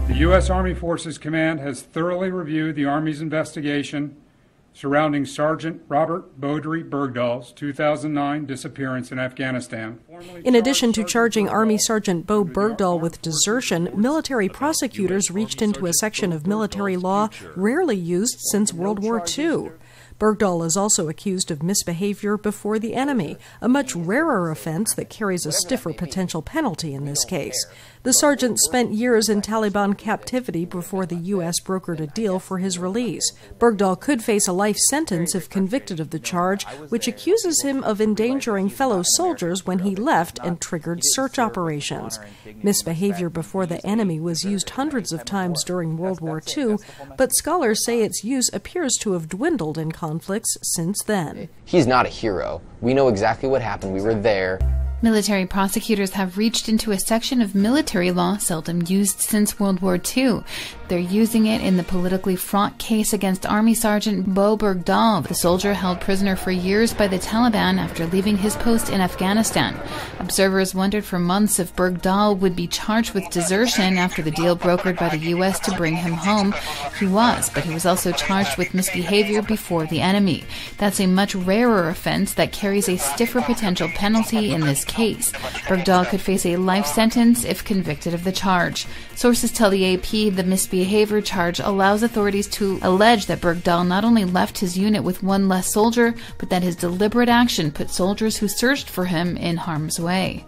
The U.S. Army Forces Command has thoroughly reviewed the Army's investigation surrounding Sergeant Robert Bowe Bergdahl's 2009 disappearance in Afghanistan. In addition to charging Army Sgt. Bowe Bergdahl with desertion, military prosecutors reached into a section of military law rarely used since World War II. Bergdahl is also accused of misbehavior before the enemy, a much rarer offense that carries a stiffer potential penalty in this case. The sergeant spent years in Taliban captivity before the U.S. brokered a deal for his release. Bergdahl could face a life sentence if convicted of the charge, which accuses him of endangering fellow soldiers when he left and triggered search operations. Misbehavior before the enemy was used hundreds of times during World War II, but scholars say its use appears to have dwindled in conflicts since then. He's not a hero. We know exactly what happened. We were there. Military prosecutors have reached into a section of military law seldom used since World War II. They're using it in the politically fraught case against Army Sgt. Bowe Bergdahl, the soldier held prisoner for years by the Taliban after leaving his post in Afghanistan. Observers wondered for months if Bergdahl would be charged with desertion after the deal brokered by the U.S. to bring him home. He was, but he was also charged with misbehavior before the enemy. That's a much rarer offense that carries a stiffer potential penalty in this case. Bergdahl could face a life sentence if convicted of the charge. Sources tell the AP the misbehavior charge allows authorities to allege that Bergdahl not only left his unit with one less soldier, but that his deliberate action put soldiers who searched for him in harm's way.